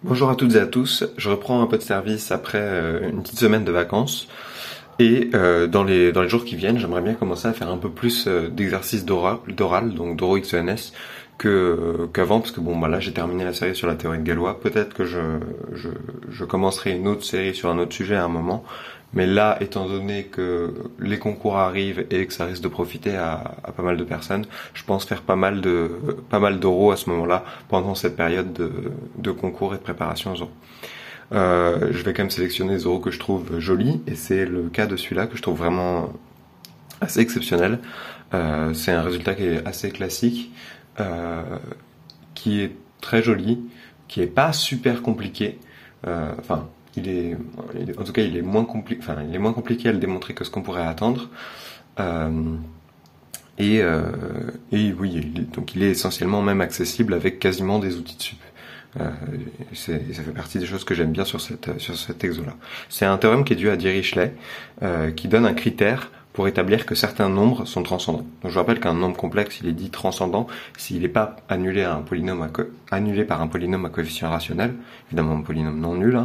Bonjour à toutes et à tous, je reprends un peu de service après une petite semaine de vacances et dans les jours qui viennent, j'aimerais bien commencer à faire un peu plus d'exercices d'oral, donc d'oro XENS qu'avant, parce que bon bah là j'ai terminé la série sur la théorie de Galois, peut-être que je commencerai une autre série sur un autre sujet à un moment, mais là étant donné que les concours arrivent et que ça risque de profiter à pas mal de personnes, je pense faire pas mal d'oraux à ce moment-là pendant cette période de concours et de préparation aux oraux. Je vais quand même sélectionner les oraux que je trouve jolis, et c'est le cas de celui-là que je trouve vraiment assez exceptionnel. C'est un résultat qui est assez classique, qui est très joli, qui est pas super compliqué. Enfin, en tout cas, il est moins compliqué. Enfin, il est moins compliqué à le démontrer que ce qu'on pourrait attendre. Euh, et oui, donc il est essentiellement même accessible avec quasiment des outils de sup. Ça fait partie des choses que j'aime bien sur cet exo-là. C'est un théorème qui est dû à Dirichlet, qui donne un critère pour établir que certains nombres sont transcendants. Donc je rappelle qu'un nombre complexe, il est dit transcendant s'il n'est pas annulé par un polynôme à coefficient rationnel, évidemment un polynôme non nul.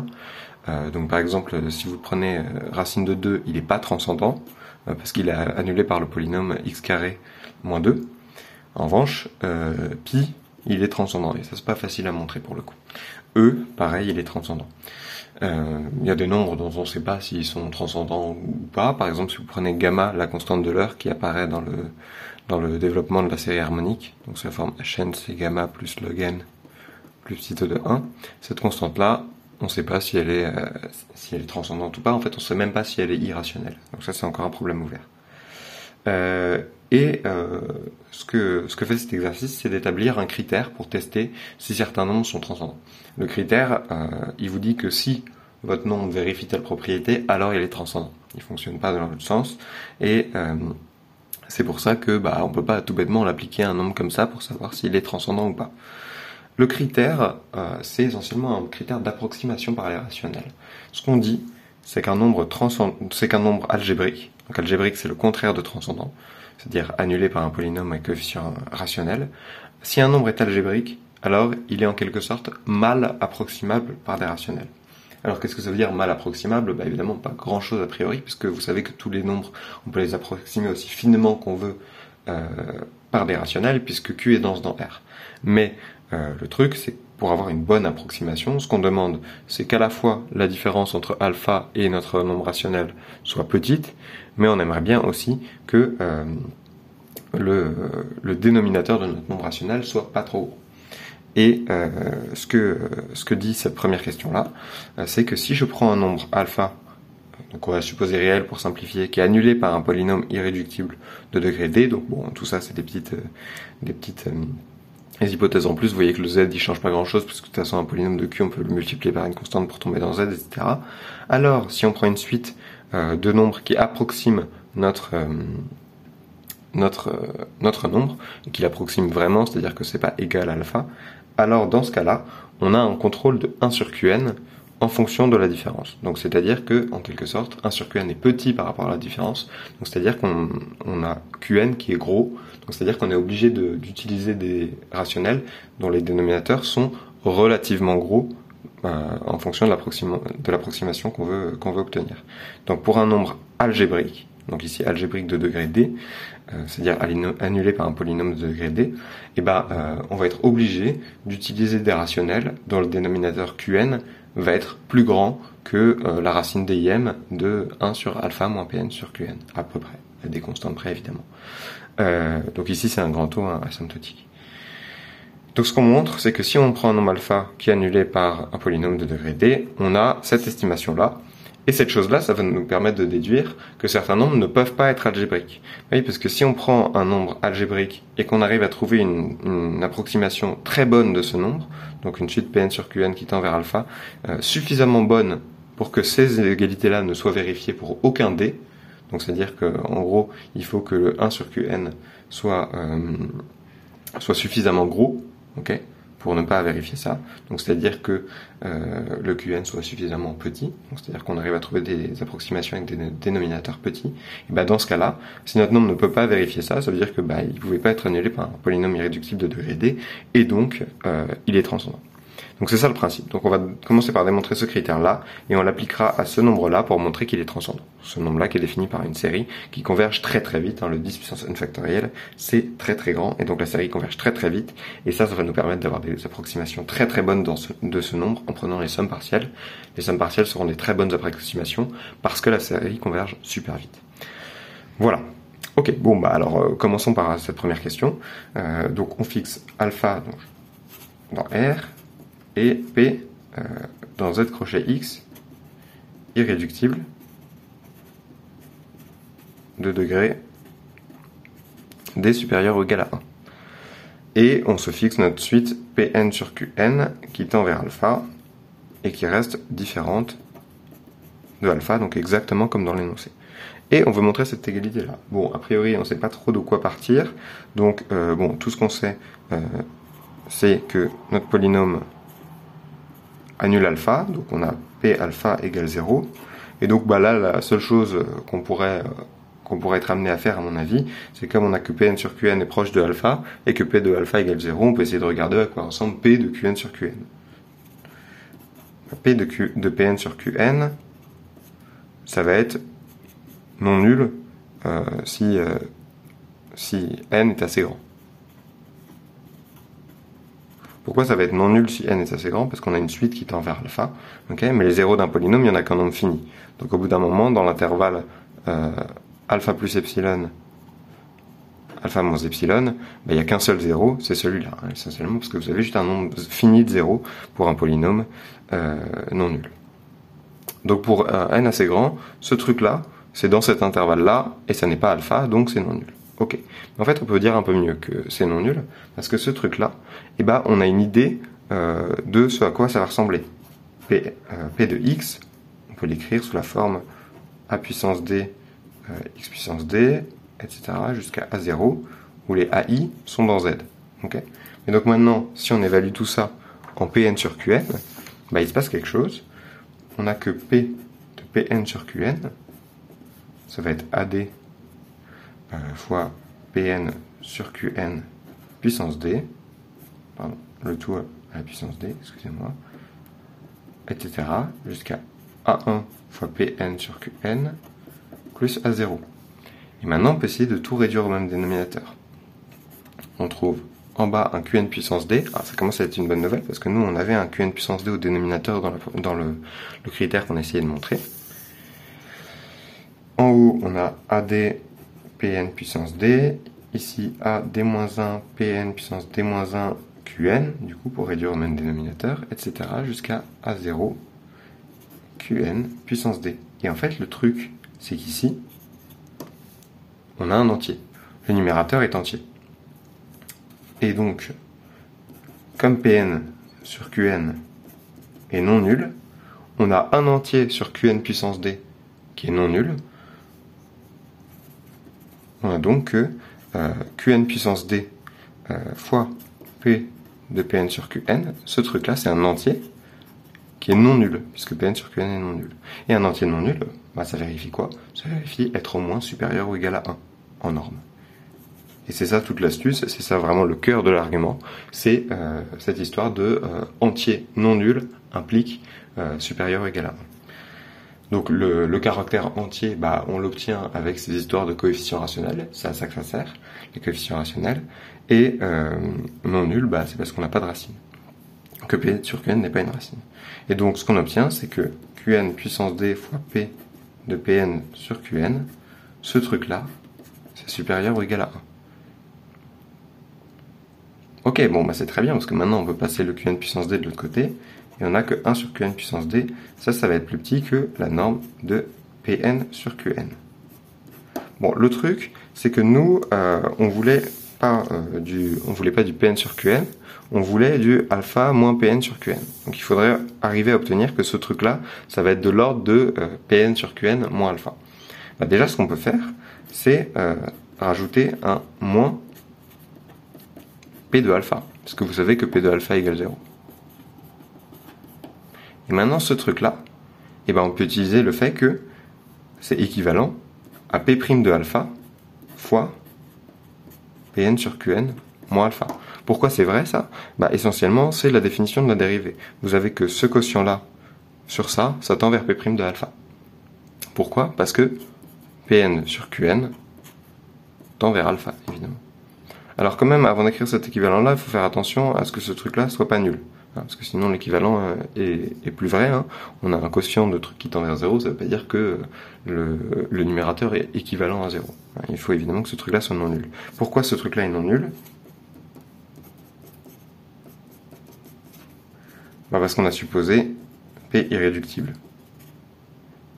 Donc par exemple, si vous prenez racine de 2, il n'est pas transcendant, parce qu'il est annulé par le polynôme x carré moins 2. En revanche, pi, il est transcendant, et ça c'est pas facile à montrer pour le coup. E, pareil, il est transcendant. Il y a des nombres dont on ne sait pas s'ils sont transcendants ou pas. Par exemple, si vous prenez gamma, la constante de l'heure qui apparaît dans le développement de la série harmonique, donc c'est la forme Hn, c'est gamma plus log n plus petit e de 1. Cette constante-là, on ne sait pas si elle est transcendante ou pas. En fait, on ne sait même pas si elle est irrationnelle. Donc ça, c'est encore un problème ouvert. Ce que fait cet exercice, c'est d'établir un critère pour tester si certains nombres sont transcendants. Le critère, il vous dit que si votre nombre vérifie telle propriété, alors il est transcendant. Il fonctionne pas dans l'autre sens. Et c'est pour ça que on peut pas tout bêtement l'appliquer à un nombre comme ça pour savoir s'il est transcendant ou pas. Le critère, c'est essentiellement un critère d'approximation par les rationnels. Ce qu'on dit, c'est qu'un nombre algébrique, donc algébrique c'est le contraire de transcendant, c'est-à-dire annulé par un polynôme à coefficient rationnel. Si un nombre est algébrique, alors il est en quelque sorte mal approximable par des rationnels. Alors qu'est-ce que ça veut dire mal approximable ? Évidemment pas grand-chose a priori, puisque vous savez que tous les nombres, on peut les approximer aussi finement qu'on veut par des rationnels, puisque Q est dense dans R. Mais le truc, c'est que pour avoir une bonne approximation, ce qu'on demande, c'est qu'à la fois la différence entre alpha et notre nombre rationnel soit petite, mais on aimerait bien aussi que le dénominateur de notre nombre rationnel soit pas trop gros. Et ce que dit cette première question-là, c'est que si je prends un nombre alpha, donc on va supposer réel pour simplifier, qui est annulé par un polynôme irréductible de degré d, donc bon, tout ça c'est des petites les hypothèses en plus, vous voyez que le z il change pas grand chose, parce que de toute façon un polynôme de q on peut le multiplier par une constante pour tomber dans z, etc. Alors si on prend une suite de nombres qui approximent notre nombre, et qui l'approxime vraiment, c'est-à-dire que c'est pas égal à alpha, alors dans ce cas-là, on a un contrôle de 1 sur qn en fonction de la différence. Donc c'est-à-dire que, en quelque sorte, 1 sur qn est petit par rapport à la différence, donc c'est-à-dire qu'on a qn qui est gros, donc c'est-à-dire qu'on est obligé d'utiliser des rationnels dont les dénominateurs sont relativement gros en fonction de l'approximation qu'on veut obtenir. Donc pour un nombre algébrique, donc ici algébrique de degré d, c'est-à-dire annulé par un polynôme de degré d, on va être obligé d'utiliser des rationnels dont le dénominateur qn va être plus grand que la racine d'im de 1 sur alpha moins pn sur qn, à peu près, à des constantes près évidemment. Donc ici c'est un grand taux asymptotique. Donc ce qu'on montre, c'est que si on prend un nombre alpha qui est annulé par un polynôme de degré d, on a cette estimation-là. Et cette chose-là, ça va nous permettre de déduire que certains nombres ne peuvent pas être algébriques. Oui, parce que si on prend un nombre algébrique et qu'on arrive à trouver une approximation très bonne de ce nombre, donc une suite Pn sur Qn qui tend vers alpha, suffisamment bonne pour que ces égalités-là ne soient vérifiées pour aucun d, donc c'est-à-dire qu'en gros, il faut que le 1 sur Qn soit suffisamment gros, ok, pour ne pas vérifier ça. Donc c'est-à-dire que le Qn soit suffisamment petit, donc c'est-à-dire qu'on arrive à trouver des approximations avec des dénominateurs petits. Et dans ce cas-là, si notre nombre ne peut pas vérifier ça, ça veut dire que il ne pouvait pas être annulé par un polynôme irréductible de degré d, et donc il est transcendant. Donc c'est ça le principe. Donc on va commencer par démontrer ce critère-là, et on l'appliquera à ce nombre-là pour montrer qu'il est transcendant. Ce nombre-là qui est défini par une série qui converge très très vite, le 10 puissance n factoriel, c'est très très grand, et donc la série converge très très vite, et ça va nous permettre d'avoir des approximations très très bonnes de ce nombre en prenant les sommes partielles. Les sommes partielles seront des très bonnes approximations parce que la série converge super vite. Voilà. Ok, bon bah alors commençons par cette première question. Donc on fixe alpha dans R et P dans Z crochet X irréductible de degré D supérieur ou égal à 1. Et on se fixe notre suite Pn sur Qn qui tend vers alpha et qui reste différente de alpha, donc exactement comme dans l'énoncé. Et on veut montrer cette égalité-là. Bon, a priori, on ne sait pas trop de quoi partir. Donc, bon, tout ce qu'on sait, c'est que notre polynôme annule alpha. Donc, on a P alpha égale 0. Et donc, bah là, la seule chose qu'on pourrait être amené à faire, à mon avis, c'est comme on a que Pn sur Qn est proche de alpha, et que P de alpha égale 0, on peut essayer de regarder à quoi ressemble P de Qn sur Qn. P de Pn sur Qn, ça va être non nul si n est assez grand. Pourquoi ça va être non nul si n est assez grand? Parce qu'on a une suite qui tend vers alpha, okay, mais les zéros d'un polynôme, il n'y en a qu'un nombre fini. Donc au bout d'un moment, dans l'intervalle alpha plus epsilon, alpha moins epsilon, il n'y a qu'un seul zéro, c'est celui-là, essentiellement, parce que vous avez juste un nombre fini de zéros pour un polynôme non nul. Donc pour n assez grand, ce truc-là, c'est dans cet intervalle-là, et ça n'est pas alpha, donc c'est non nul. Ok. En fait, on peut dire un peu mieux que c'est non nul, parce que ce truc-là, eh ben, on a une idée de ce à quoi ça va ressembler. P de x, on peut l'écrire sous la forme a puissance d, x puissance d, etc., jusqu'à a0, où les ai sont dans z. Okay. Et donc maintenant, si on évalue tout ça en Pn sur Qn, bah, il se passe quelque chose. On a que P de Pn sur Qn, ça va être AD fois Pn sur Qn puissance D, pardon, le tout à la puissance D, excusez-moi, etc., jusqu'à A1 fois Pn sur Qn plus A0. Et maintenant, on peut essayer de tout réduire au même dénominateur. On trouve en bas un Qn puissance D. Ah, ça commence à être une bonne nouvelle parce que nous, on avait un Qn puissance D au dénominateur dans le critère qu'on a essayé de montrer. En haut, on a AD Pn puissance D. Ici, AD-1 Pn puissance D-1 Qn, du coup, pour réduire au même dénominateur, etc. jusqu'à A0 Qn puissance D. Et en fait, le truc, c'est qu'ici, on a un entier. Le numérateur est entier. Et donc, comme Pn sur Qn est non nul, on a un entier sur Qn puissance D qui est non nul. On a donc que Qn puissance D fois P de Pn sur Qn, ce truc-là, c'est un entier qui est non nul, puisque Pn sur Qn est non nul. Et un entier non nul, bah, ça vérifie quoi? Ça vérifie être au moins supérieur ou égal à 1 en norme. Et c'est ça toute l'astuce, c'est ça vraiment le cœur de l'argument, c'est cette histoire de entier non nul implique supérieur ou égal à 1. Donc le caractère entier, bah, on l'obtient avec ces histoires de coefficients rationnels, c'est à ça que ça sert, les coefficients rationnels, et non nul, bah, c'est parce qu'on n'a pas de racine, que P sur Qn n'est pas une racine. Et donc ce qu'on obtient, c'est que Qn puissance D fois P de Pn sur Qn, ce truc-là, c'est supérieur ou égal à 1. Ok, bon, bah c'est très bien, parce que maintenant on peut passer le Qn puissance D de l'autre côté, et on a que 1 sur Qn puissance D, ça va être plus petit que la norme de Pn sur Qn. Bon, le truc, c'est que nous, on voulait pas du Pn sur Qn, on voulait du alpha moins Pn sur Qn. Donc il faudrait arriver à obtenir que ce truc-là, ça va être de l'ordre de Pn sur Qn moins alpha. Bah déjà, ce qu'on peut faire, c'est rajouter un moins P de alpha, parce que vous savez que P de alpha égale 0. Et maintenant, ce truc-là, eh ben, on peut utiliser le fait que c'est équivalent à P' de alpha fois Pn sur Qn moins alpha. Pourquoi c'est vrai ça? Essentiellement, c'est la définition de la dérivée. Vous avez que ce quotient-là sur ça tend vers P' de alpha. Pourquoi? Parce que Pn sur Qn tend vers alpha, évidemment. Alors quand même, avant d'écrire cet équivalent-là, il faut faire attention à ce que ce truc-là soit pas nul. Parce que sinon l'équivalent est plus vrai. On a un quotient de truc qui tend vers 0, ça veut pas dire que le numérateur est équivalent à 0. Il faut évidemment que ce truc-là soit non nul. Pourquoi ce truc-là est non nul? Parce qu'on a supposé P irréductible.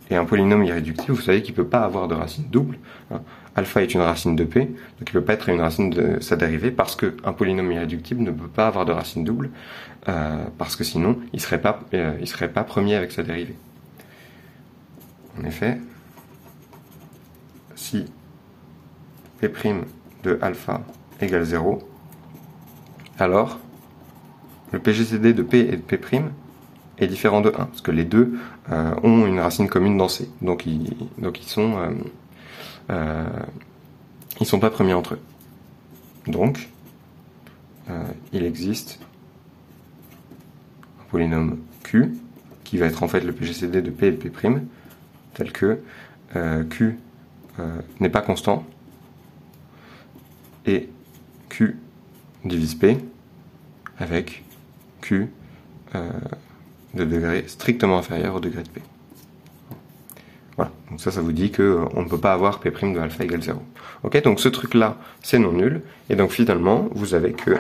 Et un polynôme irréductible, vous savez qu'il ne peut pas avoir de racine double. Alpha est une racine de P, donc il ne peut pas être une racine de sa dérivée, parce qu'un polynôme irréductible ne peut pas avoir de racine double, parce que sinon, il serait pas premier avec sa dérivée. En effet, si P' de alpha égale 0, alors le PGCD de P et de P' est différent de 1, parce que les deux ont une racine commune dans C, donc ils sont pas premiers entre eux. Donc, il existe un polynôme Q, qui va être en fait le PGCD de P et de P', tel que Q n'est pas constant, et Q divise P avec Q de degré strictement inférieur au degré de P. Voilà, donc ça vous dit qu'on ne peut pas avoir P' de alpha égale 0. Ok, donc ce truc-là, c'est non nul, et donc finalement, vous avez que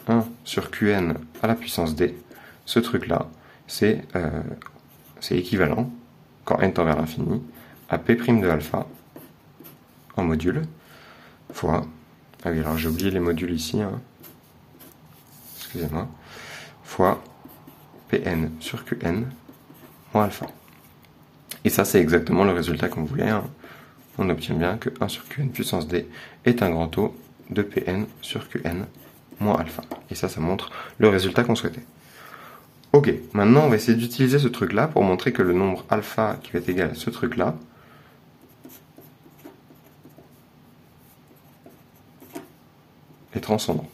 1 sur Qn à la puissance d, ce truc-là, c'est équivalent, quand n tend vers l'infini, à P' de alpha en module, fois, ah oui, alors j'ai oublié les modules ici, excusez-moi, fois Pn sur Qn moins alpha. Et ça, c'est exactement le résultat qu'on voulait. On obtient bien que 1 sur Qn puissance d est un grand taux de Pn sur Qn moins alpha. Et ça montre le résultat qu'on souhaitait. Ok, maintenant on va essayer d'utiliser ce truc-là pour montrer que le nombre alpha qui va être égal à ce truc-là est transcendant.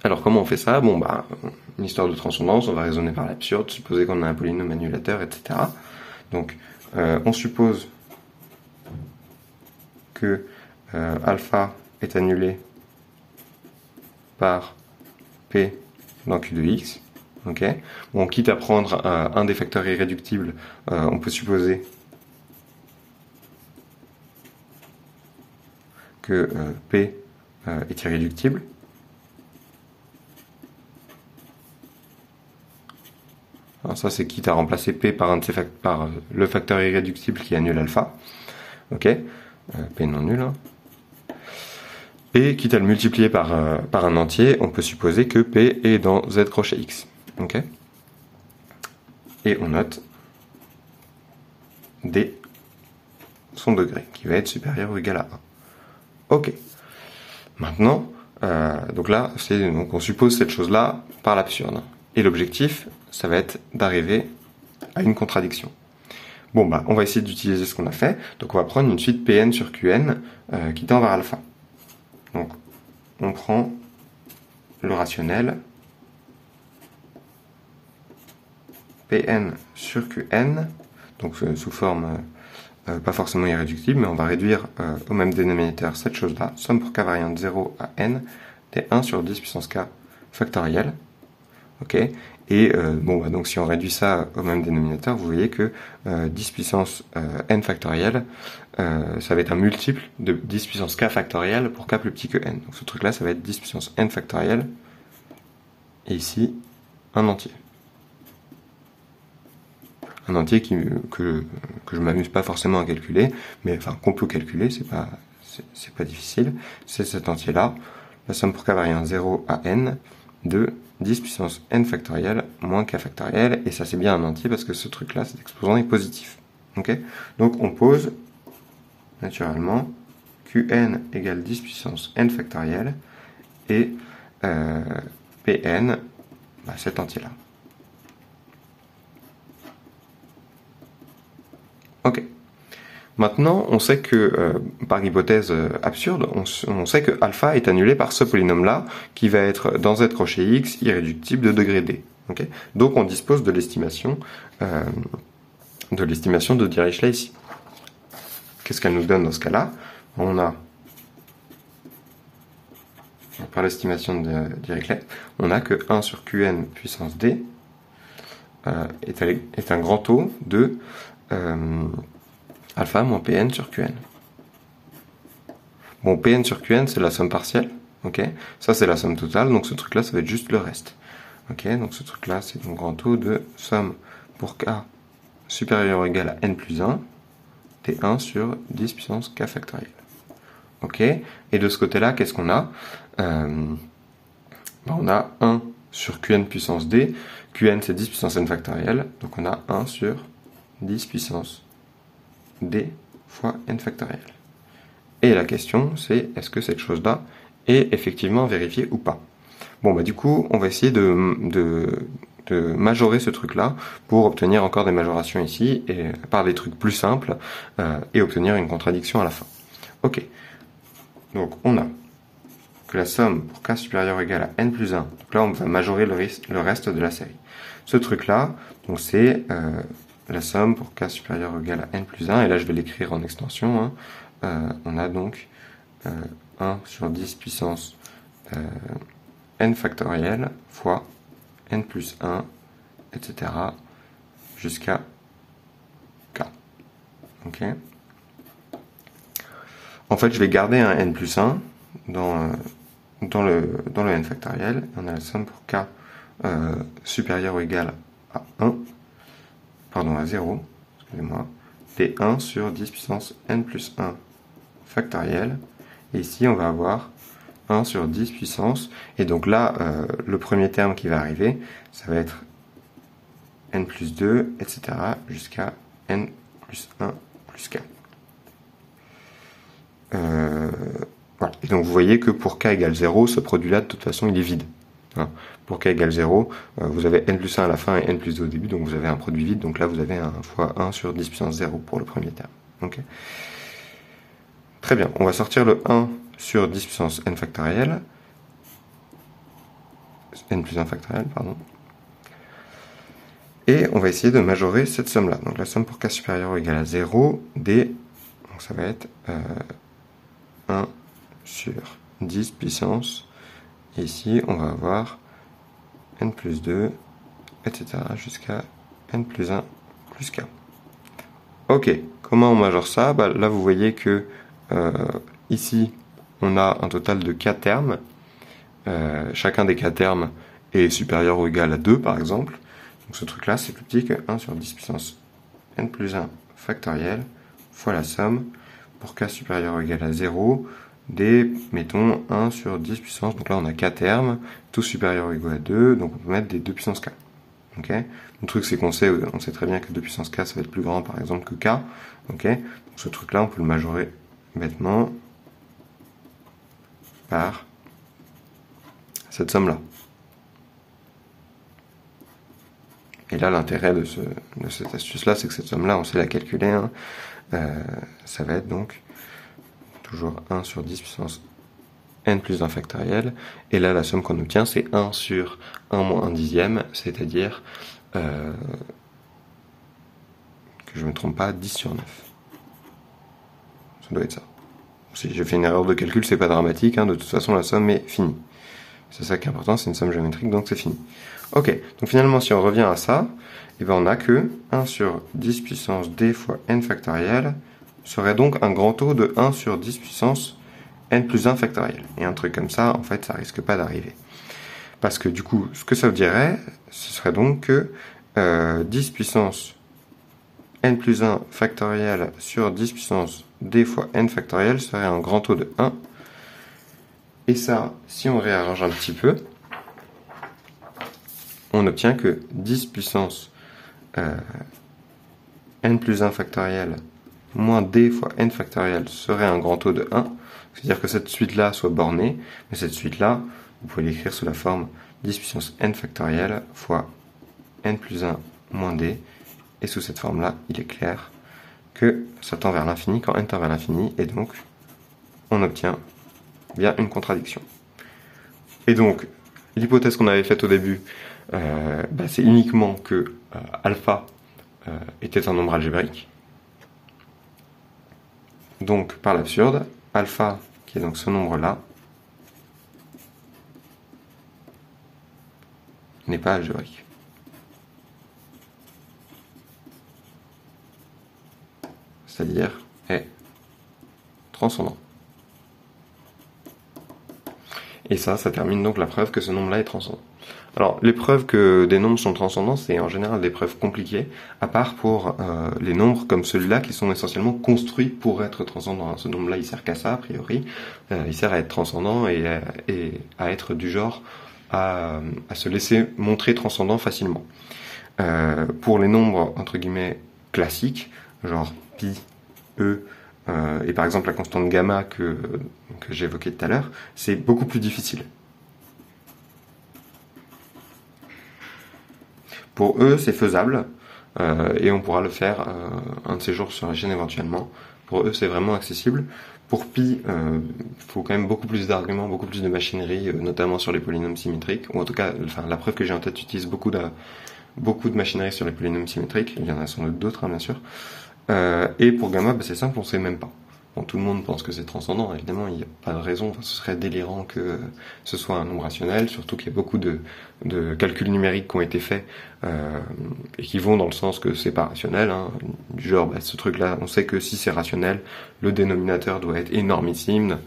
Alors comment on fait ça? Une histoire de transcendance, on va raisonner par l'absurde, supposer qu'on a un polynôme annulateur, etc. Donc on suppose que alpha est annulé par P dans Q de X. Okay. Bon, quitte à prendre un des facteurs irréductibles, on peut supposer que P est irréductible. Alors ça, c'est quitte à remplacer P par le facteur irréductible qui annule alpha. Ok, P non nul. Et quitte à le multiplier par un entier, on peut supposer que P est dans Z crochet X. Ok. Et on note D son degré, qui va être supérieur ou égal à 1. Ok. Maintenant, donc là, on suppose cette chose-là par l'absurde. Et l'objectif, ça va être d'arriver à une contradiction. Bon, on va essayer d'utiliser ce qu'on a fait. Donc on va prendre une suite Pn sur Qn qui tend vers alpha. Donc on prend le rationnel Pn sur Qn, donc sous forme pas forcément irréductible, mais on va réduire au même dénominateur cette chose-là, somme pour k variant de 0 à n, des 1 sur 10 puissance k factoriel. Ok. Et donc si on réduit ça au même dénominateur, vous voyez que 10 puissance n factoriel, ça va être un multiple de 10 puissance k factoriel pour k plus petit que n. Donc ce truc-là, ça va être 10 puissance n factoriel, et ici, un entier. Un entier que je m'amuse pas forcément à calculer, mais enfin qu'on peut calculer, c'est pas difficile. C'est cet entier-là, la somme pour k variant 0 à n de 10 puissance n factoriel moins k factoriel, et ça c'est bien un entier parce que ce truc-là, cet exposant est positif. Okay. Donc on pose naturellement Qn égale 10 puissance n factoriel et Pn, cet entier-là. Ok. Maintenant, on sait que, par hypothèse absurde, on sait que alpha est annulé par ce polynôme-là, qui va être dans z crochet x irréductible de degré d. Okay, donc on dispose de l'estimation de Dirichlet ici. Qu'est-ce qu'elle nous donne dans ce cas-là? On a, par l'estimation de Dirichlet, on a que 1 sur Qn puissance d est un grand taux de alpha moins Pn sur Qn. Bon, Pn sur Qn, c'est la somme partielle. Ok, ça c'est la somme totale, donc ce truc-là, ça va être juste le reste. Ok, donc ce truc-là, c'est un grand taux de somme pour k supérieur ou égal à n plus 1, t1 sur 10 puissance k factoriel. Ok, et de ce côté-là, qu'est-ce qu'on a? On a 1 sur qn puissance d, qn c'est 10 puissance n factoriel, donc on a 1 sur 10 puissance d fois n factoriel. Et la question, c'est est-ce que cette chose-là est effectivement vérifiée ou pas? Bon, bah du coup, on va essayer de majorer ce truc-là pour obtenir encore des majorations ici, et par des trucs plus simples, et obtenir une contradiction à la fin. Ok. Donc, on a que la somme pour k supérieur ou égal à n plus 1, donc là, on va majorer le reste de la série. Ce truc-là, donc c'est la somme pour k supérieur ou égal à n plus 1, et là, je vais l'écrire en extension, hein. On a donc 1 sur 10 puissance n factoriel fois n plus 1, etc. jusqu'à k. Ok. En fait, je vais garder un n plus 1 dans le n factoriel. On a la somme pour k supérieur ou égal à 1, pardon, à 0, excusez-moi, d1 sur 10 puissance n plus 1 factoriel. Et ici, on va avoir 1 sur 10 puissance, et donc là, le premier terme qui va arriver, ça va être n plus 2, etc., jusqu'à n plus 1 plus k. Voilà. Et donc vous voyez que pour k égale 0, ce produit-là, de toute façon, il est vide. Hein. Pour k égale 0, vous avez n plus 1 à la fin et n plus 2 au début, donc vous avez un produit vide, donc là vous avez 1 fois 1 sur 10 puissance 0 pour le premier terme. Okay. Très bien, on va sortir le 1 sur 10 puissance n factoriel, n plus 1 factoriel, pardon, et on va essayer de majorer cette somme-là. Donc la somme pour k supérieur ou égal à 0, d, donc ça va être 1 sur 10 puissance, et ici on va avoir n plus 2, etc. jusqu'à n plus 1 plus k. Ok, comment on majore ça? Bah, là vous voyez que ici on a un total de k termes. Chacun des k termes est supérieur ou égal à 2 par exemple. Donc ce truc là c'est plus petit que 1 sur 10 puissance n plus 1 factoriel fois la somme pour k supérieur ou égal à 0 des, mettons, 1 sur 10 puissance, donc là on a k termes, tous supérieurs ou égaux à 2, donc on peut mettre des 2 puissance k. Okay, le truc c'est qu'on sait très bien que 2 puissance k ça va être plus grand par exemple que k. Okay, donc ce truc là on peut le majorer bêtement par cette somme là. Et là l'intérêt de cette astuce là c'est que cette somme là on sait la calculer, hein. Ça va être donc toujours 1 sur 10 puissance n plus 1 factoriel, et là la somme qu'on obtient c'est 1 sur 1 moins 1 dixième, c'est-à-dire que je ne me trompe pas, 10 sur 9. Ça doit être ça. Si j'ai fait une erreur de calcul, c'est pas dramatique, hein, de toute façon la somme est finie. C'est ça qui est important, c'est une somme géométrique, donc c'est fini. Ok, donc finalement si on revient à ça, et ben on a que 1 sur 10 puissance d fois n factoriel serait donc un grand taux de 1 sur 10 puissance n plus 1 factoriel. Et un truc comme ça, en fait, ça risque pas d'arriver. Parce que du coup, ce que ça dirait, ce serait donc que 10 puissance n plus 1 factoriel sur 10 puissance d fois n factoriel serait un grand taux de 1. Et ça, si on réarrange un petit peu, on obtient que 10 puissance n plus 1 factoriel moins d fois n factoriel serait un grand taux de 1. C'est-à-dire que cette suite-là soit bornée, mais cette suite-là, vous pouvez l'écrire sous la forme 10 puissance n factoriel fois n plus 1 moins d. Et sous cette forme-là, il est clair que ça tend vers l'infini quand n tend vers l'infini, et donc on obtient bien une contradiction. Et donc, l'hypothèse qu'on avait faite au début, c'est uniquement que alpha était un nombre algébrique. Donc, par l'absurde, alpha, qui est donc ce nombre-là, n'est pas algébrique. C'est-à-dire est transcendant. Et ça termine donc la preuve que ce nombre-là est transcendant. Alors, les preuves que des nombres sont transcendants, c'est en général des preuves compliquées, à part pour les nombres comme celui-là qui sont essentiellement construits pour être transcendants. Ce nombre-là, il sert qu'à ça, a priori. Il sert à être transcendant et à être du genre à se laisser montrer transcendant facilement. Pour les nombres, entre guillemets, classiques, genre pi, e, et par exemple la constante gamma que j'évoquais tout à l'heure, c'est beaucoup plus difficile. Pour eux, c'est faisable, et on pourra le faire un de ces jours sur la chaîne éventuellement. Pour eux, c'est vraiment accessible. Pour pi, faut quand même beaucoup plus d'arguments, beaucoup plus de machinerie, notamment sur les polynômes symétriques, ou en tout cas, la preuve que j'ai en tête utilise beaucoup de machinerie sur les polynômes symétriques. Il y en a sans doute d'autres, bien sûr. Et pour gamma, c'est simple, on sait même pas. Bon, tout le monde pense que c'est transcendant, évidemment, il n'y a pas de raison, ce serait délirant que ce soit un nombre rationnel, surtout qu'il y a beaucoup de calculs numériques qui ont été faits et qui vont dans le sens que c'est pas rationnel, hein, du genre, ce truc-là, on sait que si c'est rationnel, le dénominateur doit être énormissime,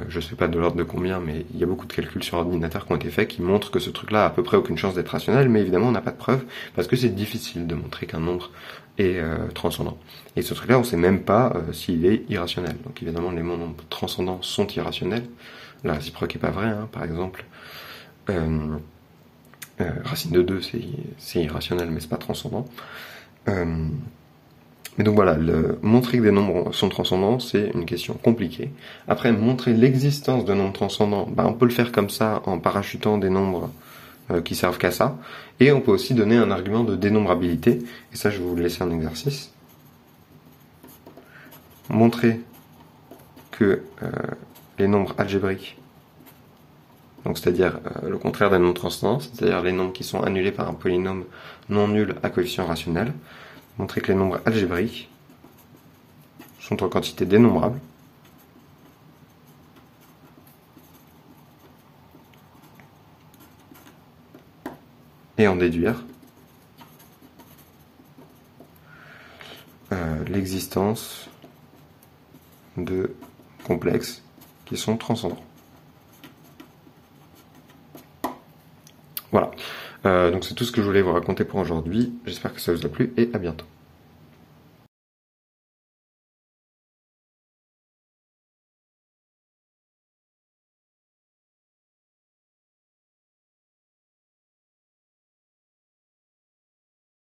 je sais pas de l'ordre de combien, mais il y a beaucoup de calculs sur ordinateur qui ont été faits qui montrent que ce truc-là a à peu près aucune chance d'être rationnel, mais évidemment on n'a pas de preuve, parce que c'est difficile de montrer qu'un nombre est transcendant. Et ce truc-là, on sait même pas s'il est irrationnel. Donc évidemment, les nombres transcendants sont irrationnels. La réciproque est pas vraie, hein. Par exemple, racine de 2, c'est irrationnel, mais c'est pas transcendant. Mais donc voilà, montrer que des nombres sont transcendants, c'est une question compliquée. Après, montrer l'existence de nombres transcendants, on peut le faire comme ça, en parachutant des nombres qui servent qu'à ça. Et on peut aussi donner un argument de dénombrabilité. Et ça, je vais vous laisser un exercice. Montrer que les nombres algébriques, donc c'est-à-dire le contraire des nombres transcendants, c'est-à-dire les nombres qui sont annulés par un polynôme non nul à coefficient rationnel, montrer que les nombres algébriques sont en quantité dénombrable et en déduire l'existence de complexes qui sont transcendants. Voilà. Donc c'est tout ce que je voulais vous raconter pour aujourd'hui. J'espère que ça vous a plu et à bientôt.